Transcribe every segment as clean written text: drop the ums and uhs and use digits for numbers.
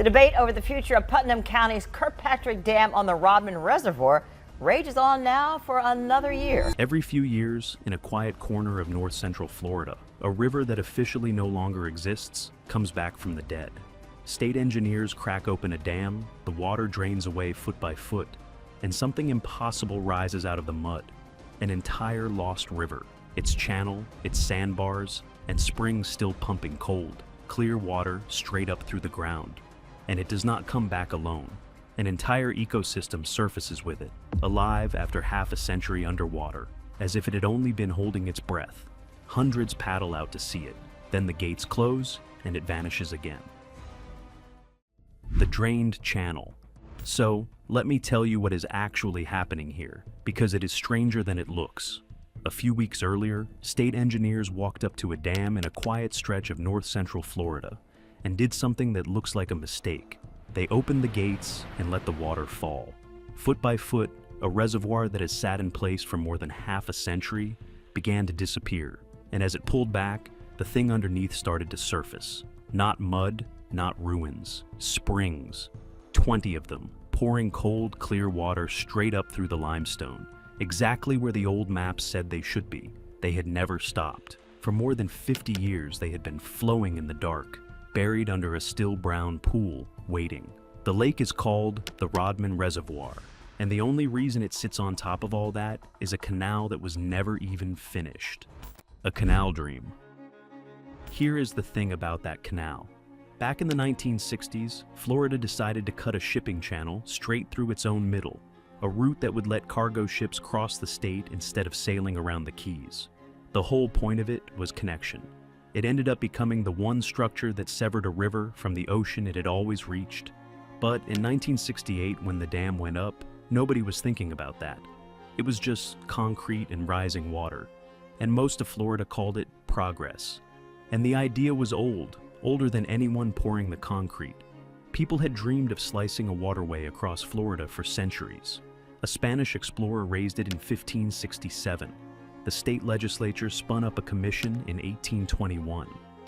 The debate over the future of Putnam County's Kirkpatrick Dam on the Rodman Reservoir rages on now for another year. Every few years, in a quiet corner of north central Florida, a river that officially no longer exists comes back from the dead. State engineers crack open a dam, the water drains away foot by foot, and something impossible rises out of the mud. An entire lost river, its channel, its sandbars, and springs still pumping cold, clear water straight up through the ground. And it does not come back alone. An entire ecosystem surfaces with it, alive after half a century underwater, as if it had only been holding its breath. Hundreds paddle out to see it, then the gates close and it vanishes again. The drained channel. So, let me tell you what is actually happening here, because it is stranger than it looks. A few weeks earlier, state engineers walked up to a dam in a quiet stretch of north central Florida and did something that looks like a mistake. They opened the gates and let the water fall. Foot by foot, a reservoir that has sat in place for more than half a century began to disappear, and as it pulled back, the thing underneath started to surface. Not mud, not ruins, springs. 20 of them, pouring cold, clear water straight up through the limestone, exactly where the old maps said they should be. They had never stopped. For more than 50 years, they had been flowing in the dark, buried under a still brown pool, waiting. The lake is called the Rodman Reservoir, and the only reason it sits on top of all that is a canal that was never even finished. A canal dream. Here is the thing about that canal. Back in the 1960s, Florida decided to cut a shipping channel straight through its own middle, a route that would let cargo ships cross the state instead of sailing around the Keys. The whole point of it was connection. It ended up becoming the one structure that severed a river from the ocean it had always reached. But in 1968, when the dam went up, nobody was thinking about that. It was just concrete and rising water, and most of Florida called it progress. And the idea was old, older than anyone pouring the concrete. People had dreamed of slicing a waterway across Florida for centuries. A Spanish explorer raised it in 1567. The state legislature spun up a commission in 1821.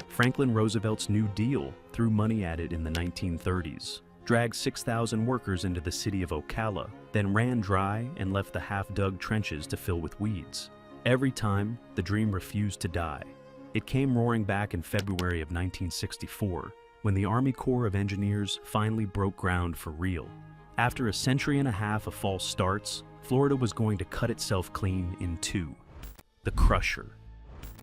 Franklin Roosevelt's New Deal threw money at it in the 1930s, dragged 6,000 workers into the city of Ocala, then ran dry and left the half-dug trenches to fill with weeds. Every time, the dream refused to die. It came roaring back in February of 1964, when the Army Corps of Engineers finally broke ground for real. After a century and a half of false starts, Florida was going to cut itself clean in two. The Crusher.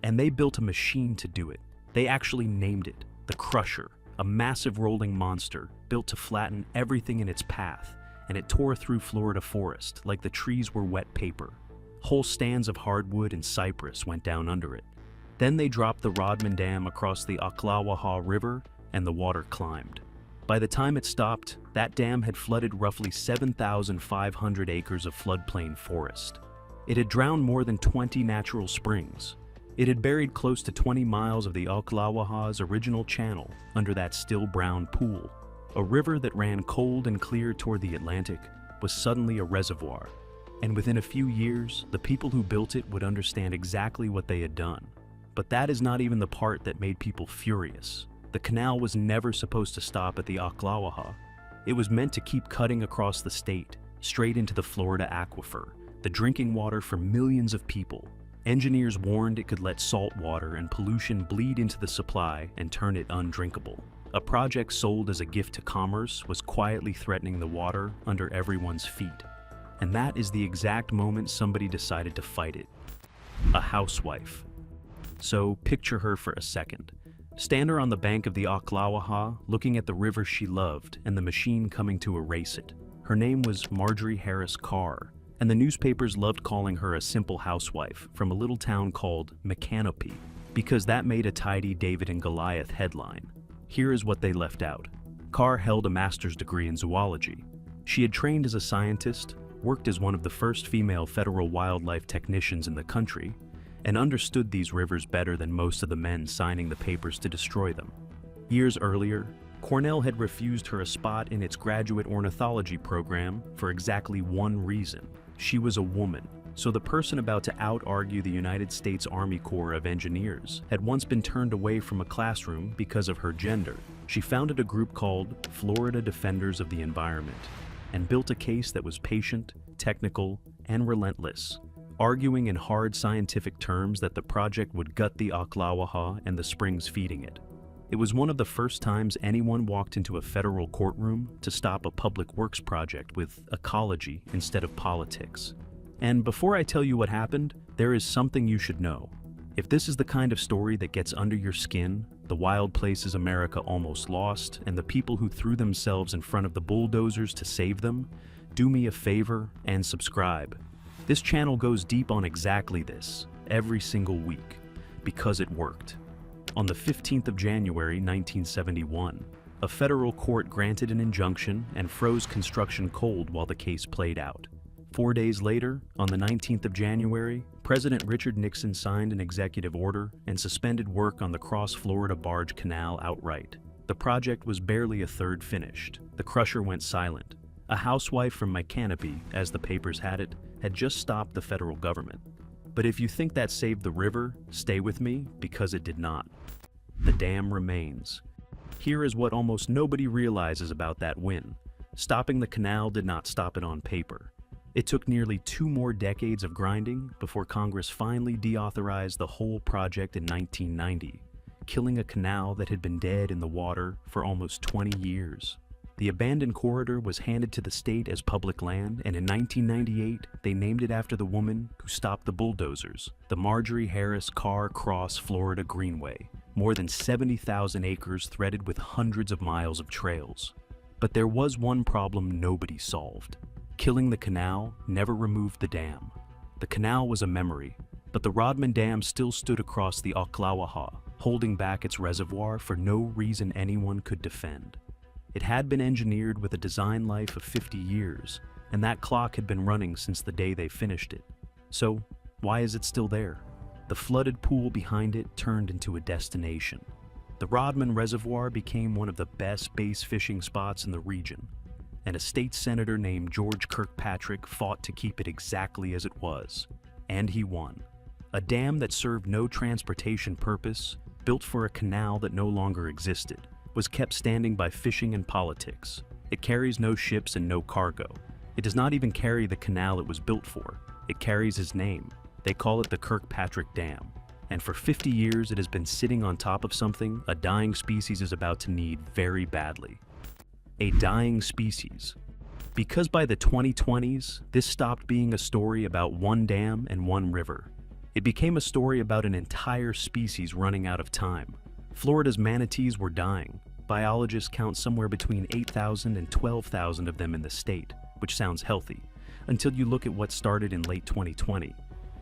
And they built a machine to do it. They actually named it the Crusher, a massive rolling monster built to flatten everything in its path, and it tore through Florida forest like the trees were wet paper. Whole stands of hardwood and cypress went down under it. Then they dropped the Rodman Dam across the Ocklawaha River, and the water climbed. By the time it stopped, that dam had flooded roughly 7,500 acres of floodplain forest. It had drowned more than 20 natural springs. It had buried close to 20 miles of the Ocklawaha's original channel under that still brown pool. A river that ran cold and clear toward the Atlantic was suddenly a reservoir. And within a few years, the people who built it would understand exactly what they had done. But that is not even the part that made people furious. The canal was never supposed to stop at the Ocklawaha. It was meant to keep cutting across the state, straight into the Florida aquifer, the drinking water for millions of people. Engineers warned it could let salt water and pollution bleed into the supply and turn it undrinkable. A project sold as a gift to commerce was quietly threatening the water under everyone's feet. And that is the exact moment somebody decided to fight it. A housewife. So picture her for a second. Stand her on the bank of the Ocklawaha, looking at the river she loved and the machine coming to erase it. Her name was Marjorie Harris Carr, and the newspapers loved calling her a simple housewife from a little town called Micanopy, because that made a tidy David and Goliath headline. Here is what they left out. Carr held a master's degree in zoology. She had trained as a scientist, worked as one of the first female federal wildlife technicians in the country, and understood these rivers better than most of the men signing the papers to destroy them. Years earlier, Cornell had refused her a spot in its graduate ornithology program for exactly one reason. She was a woman, so the person about to out-argue the United States Army Corps of Engineers had once been turned away from a classroom because of her gender. She founded a group called Florida Defenders of the Environment and built a case that was patient, technical, and relentless, arguing in hard scientific terms that the project would gut the Ocklawaha and the springs feeding it. It was one of the first times anyone walked into a federal courtroom to stop a public works project with ecology instead of politics. And before I tell you what happened, there is something you should know. If this is the kind of story that gets under your skin, the wild places America almost lost, and the people who threw themselves in front of the bulldozers to save them, do me a favor and subscribe. This channel goes deep on exactly this, every single week, because it worked. On the 15th of January 1971, a federal court granted an injunction and froze construction cold while the case played out. 4 days later, on the 19th of January, President Richard Nixon signed an executive order and suspended work on the Cross-Florida Barge Canal outright. The project was barely a third finished. The crusher went silent. A housewife from my canopy, as the papers had it, had just stopped the federal government. But if you think that saved the river, stay with me, because it did not. The dam remains. Here is what almost nobody realizes about that win. Stopping the canal did not stop it on paper. It took nearly 2 more decades of grinding before Congress finally deauthorized the whole project in 1990, killing a canal that had been dead in the water for almost 20 years. The abandoned corridor was handed to the state as public land, and in 1998, they named it after the woman who stopped the bulldozers, the Marjorie Harris Carr Cross Florida Greenway, more than 70,000 acres threaded with hundreds of miles of trails. But there was one problem nobody solved. Killing the canal never removed the dam. The canal was a memory, but the Rodman Dam still stood across the Ocklawaha, holding back its reservoir for no reason anyone could defend. It had been engineered with a design life of 50 years, and that clock had been running since the day they finished it. So, why is it still there? The flooded pool behind it turned into a destination. The Rodman Reservoir became one of the best bass fishing spots in the region, and a state senator named George Kirkpatrick fought to keep it exactly as it was. And he won. A dam that served no transportation purpose, built for a canal that no longer existed, was kept standing by fishing and politics. It carries no ships and no cargo. It does not even carry the canal it was built for. It carries his name. They call it the Kirkpatrick Dam. And for 50 years it has been sitting on top of something a dying species is about to need very badly. A dying species. Because by the 2020s, this stopped being a story about one dam and one river. It became a story about an entire species running out of time. Florida's manatees were dying. Biologists count somewhere between 8,000 and 12,000 of them in the state, which sounds healthy, until you look at what started in late 2020.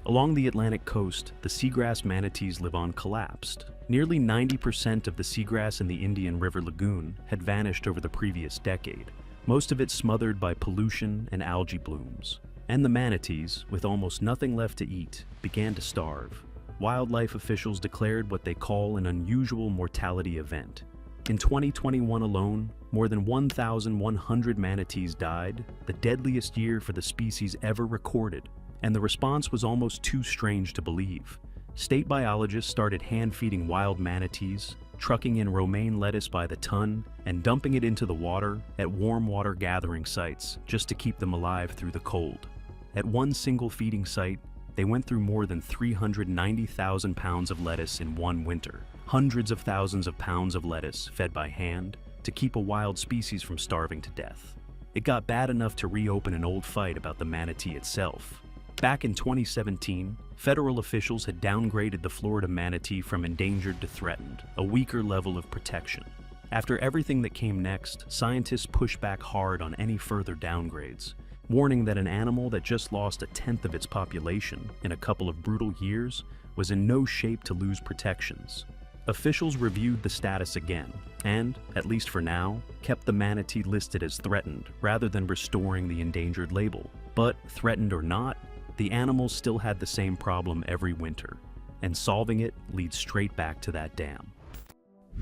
Along the Atlantic coast, the seagrass manatees live on collapsed. Nearly 90% of the seagrass in the Indian River Lagoon had vanished over the previous decade, most of it smothered by pollution and algae blooms. And the manatees, with almost nothing left to eat, began to starve. Wildlife officials declared what they call an unusual mortality event. In 2021 alone, more than 1,100 manatees died, the deadliest year for the species ever recorded. And the response was almost too strange to believe. State biologists started hand-feeding wild manatees, trucking in romaine lettuce by the ton, and dumping it into the water at warm water gathering sites just to keep them alive through the cold. At one single feeding site, they went through more than 390,000 pounds of lettuce in one winter, hundreds of thousands of pounds of lettuce fed by hand to keep a wild species from starving to death. It got bad enough to reopen an old fight about the manatee itself. Back in 2017, federal officials had downgraded the Florida manatee from endangered to threatened, a weaker level of protection. After everything that came next, scientists pushed back hard on any further downgrades, warning that an animal that just lost 1/10 of its population in a couple of brutal years was in no shape to lose protections. Officials reviewed the status again and, at least for now, kept the manatee listed as threatened rather than restoring the endangered label. But, threatened or not, the animals still had the same problem every winter, and solving it leads straight back to that dam.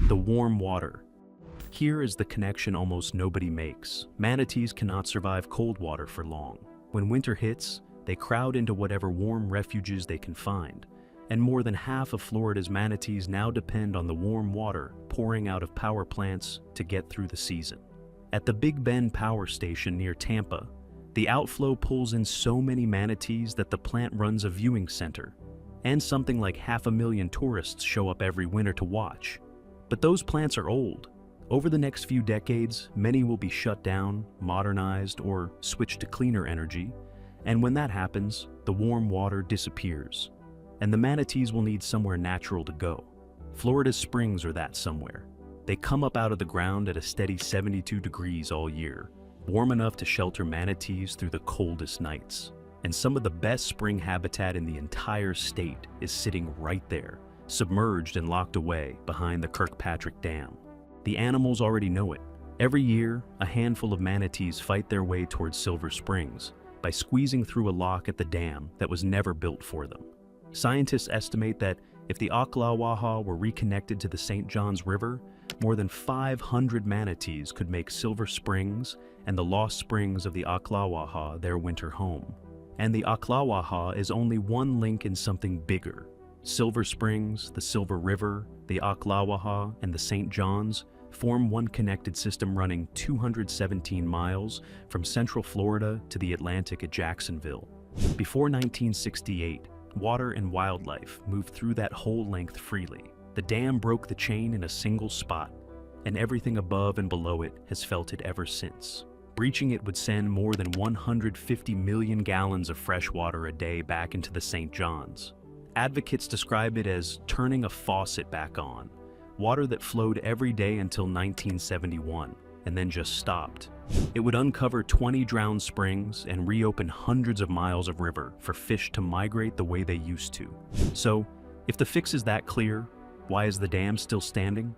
The warm water. Here is the connection almost nobody makes. Manatees cannot survive cold water for long. When winter hits, they crowd into whatever warm refuges they can find, and more than half of Florida's manatees now depend on the warm water pouring out of power plants to get through the season. At the Big Bend Power Station near Tampa, the outflow pulls in so many manatees that the plant runs a viewing center, and something like 500,000 tourists show up every winter to watch. But those plants are old. Over the next few decades, many will be shut down, modernized, or switched to cleaner energy, and when that happens, the warm water disappears, and the manatees will need somewhere natural to go. Florida's springs are that somewhere. They come up out of the ground at a steady 72 degrees all year, warm enough to shelter manatees through the coldest nights. And some of the best spring habitat in the entire state is sitting right there, submerged and locked away behind the Kirkpatrick Dam. The animals already know it. Every year, a handful of manatees fight their way towards Silver Springs by squeezing through a lock at the dam that was never built for them. Scientists estimate that if the Ocklawaha were reconnected to the St. Johns River, more than 500 manatees could make Silver Springs and the lost springs of the Ocklawaha their winter home. And the Ocklawaha is only one link in something bigger. Silver Springs, the Silver River, the Ocklawaha, and the St. Johns form one connected system running 217 miles from central Florida to the Atlantic at Jacksonville. Before 1968, water and wildlife moved through that whole length freely. The dam broke the chain in a single spot, and everything above and below it has felt it ever since. Breaching it would send more than 150 million gallons of fresh water a day back into the St. Johns. Advocates describe it as turning a faucet back on, water that flowed every day until 1971, and then just stopped. It would uncover 20 drowned springs and reopen hundreds of miles of river for fish to migrate the way they used to. So, if the fix is that clear, why is the dam still standing?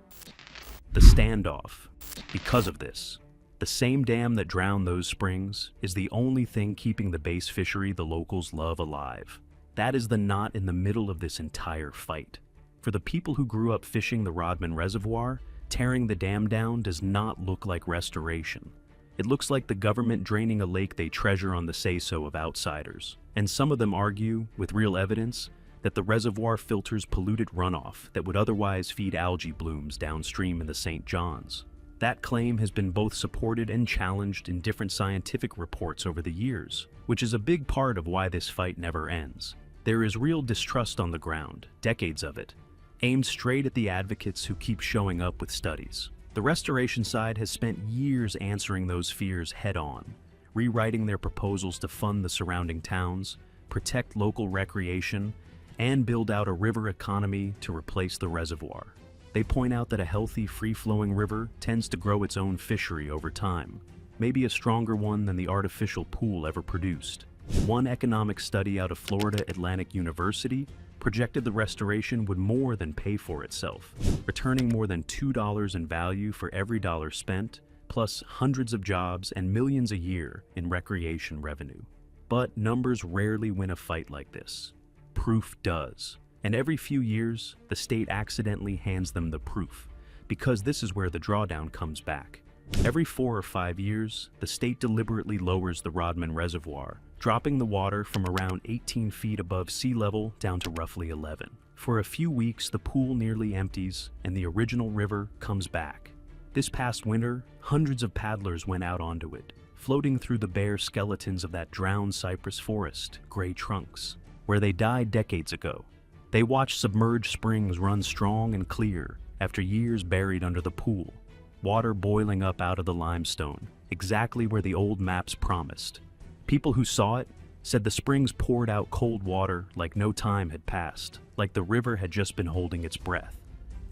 The standoff. Because of this, the same dam that drowned those springs is the only thing keeping the bass fishery the locals love alive. That is the knot in the middle of this entire fight. For the people who grew up fishing the Rodman Reservoir, tearing the dam down does not look like restoration. It looks like the government draining a lake they treasure on the say-so of outsiders. And some of them argue, with real evidence, that the reservoir filters polluted runoff that would otherwise feed algae blooms downstream in the St. Johns. That claim has been both supported and challenged in different scientific reports over the years, which is a big part of why this fight never ends. There is real distrust on the ground, decades of it, aimed straight at the advocates who keep showing up with studies. The restoration side has spent years answering those fears head-on, rewriting their proposals to fund the surrounding towns, protect local recreation, and build out a river economy to replace the reservoir. They point out that a healthy, free-flowing river tends to grow its own fishery over time, maybe a stronger one than the artificial pool ever produced. One economic study out of Florida Atlantic University projected the restoration would more than pay for itself, returning more than $2 in value for every dollar spent, plus hundreds of jobs and millions a year in recreation revenue. But numbers rarely win a fight like this. Proof does. And every few years, the state accidentally hands them the proof, because this is where the drawdown comes back. Every 4 or 5 years, the state deliberately lowers the Rodman Reservoir, dropping the water from around 18 feet above sea level down to roughly 11. For a few weeks, the pool nearly empties, and the original river comes back. This past winter, hundreds of paddlers went out onto it, floating through the bare skeletons of that drowned cypress forest, gray trunks, where they died decades ago. They watched submerged springs run strong and clear after years buried under the pool, water boiling up out of the limestone, exactly where the old maps promised. People who saw it said the springs poured out cold water like no time had passed, like the river had just been holding its breath.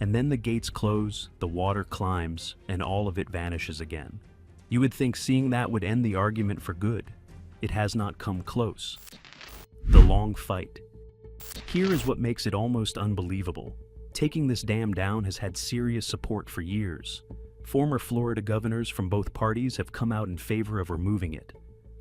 And then the gates close, the water climbs, and all of it vanishes again. You would think seeing that would end the argument for good. It has not come close. The long fight. Here is what makes it almost unbelievable. Taking this dam down has had serious support for years. Former Florida governors from both parties have come out in favor of removing it.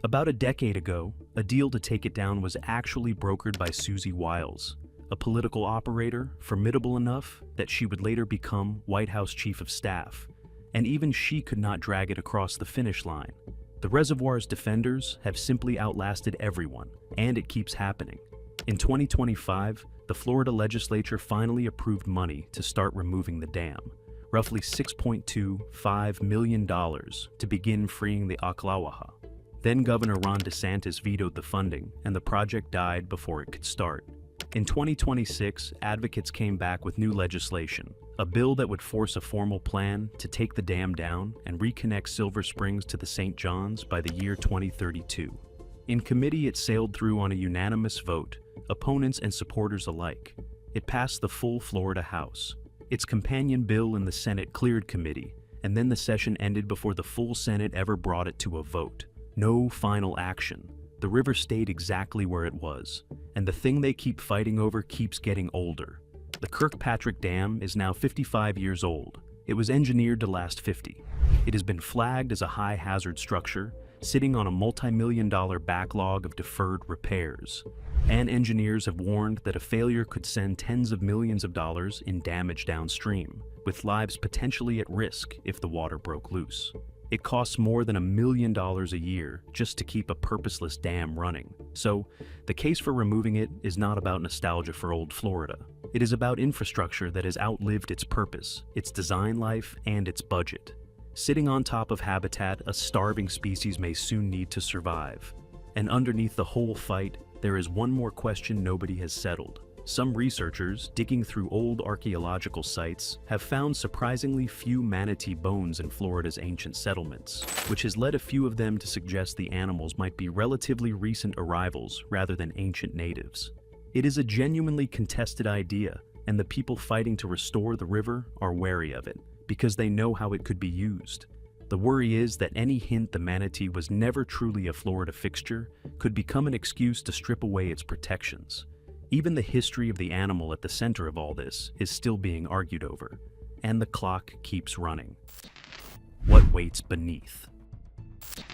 About a decade ago, a deal to take it down was actually brokered by Susie Wiles, a political operator formidable enough that she would later become White House Chief of Staff, and even she could not drag it across the finish line. The reservoir's defenders have simply outlasted everyone, and it keeps happening. In 2025, the Florida legislature finally approved money to start removing the dam, roughly $6.25 million to begin freeing the Ocklawaha. Then Governor Ron DeSantis vetoed the funding, and the project died before it could start. In 2026, advocates came back with new legislation, a bill that would force a formal plan to take the dam down and reconnect Silver Springs to the St. Johns by the year 2032. In committee, it sailed through on a unanimous vote, opponents and supporters alike. It passed the full Florida House. Its companion bill in the Senate cleared committee, and then the session ended before the full Senate ever brought it to a vote. No final action. The river stayed exactly where it was, and the thing they keep fighting over keeps getting older. The Kirkpatrick Dam is now 55 years old. It was engineered to last 50. It has been flagged as a high-hazard structure, sitting on a multi-million-dollar backlog of deferred repairs. And engineers have warned that a failure could send tens of millions of dollars in damage downstream, with lives potentially at risk if the water broke loose. It costs more than $1 million a year just to keep a purposeless dam running. So, the case for removing it is not about nostalgia for old Florida. It is about infrastructure that has outlived its purpose, its design life, and its budget. Sitting on top of habitat a starving species may soon need to survive. And underneath the whole fight, there is one more question nobody has settled. Some researchers, digging through old archaeological sites, have found surprisingly few manatee bones in Florida's ancient settlements, which has led a few of them to suggest the animals might be relatively recent arrivals rather than ancient natives. It is a genuinely contested idea, and the people fighting to restore the river are wary of it, because they know how it could be used. The worry is that any hint the manatee was never truly a Florida fixture could become an excuse to strip away its protections. Even the history of the animal at the center of all this is still being argued over, and the clock keeps running. What waits beneath?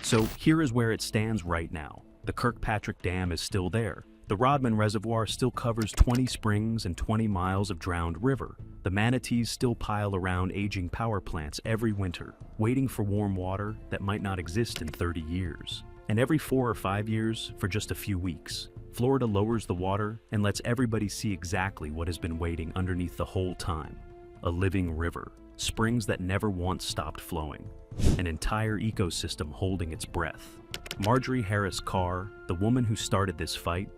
So here is where it stands right now. The Kirkpatrick Dam is still there. The Rodman Reservoir still covers 20 springs and 20 miles of drowned river. The manatees still pile around aging power plants every winter, waiting for warm water that might not exist in 30 years. And every 4 or 5 years, for just a few weeks, Florida lowers the water and lets everybody see exactly what has been waiting underneath the whole time. A living river, springs that never once stopped flowing, an entire ecosystem holding its breath. Marjorie Harris Carr, the woman who started this fight,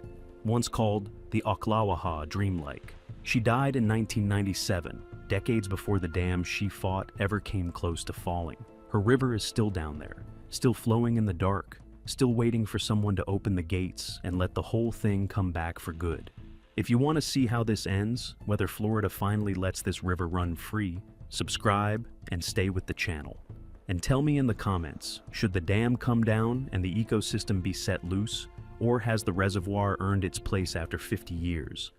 once called the Ocklawaha dreamlike. She died in 1997, decades before the dam she fought ever came close to falling. Her river is still down there, still flowing in the dark, still waiting for someone to open the gates and let the whole thing come back for good. If you want to see how this ends, whether Florida finally lets this river run free, subscribe and stay with the channel. And tell me in the comments, should the dam come down and the ecosystem be set loose, or has the reservoir earned its place after 50 years?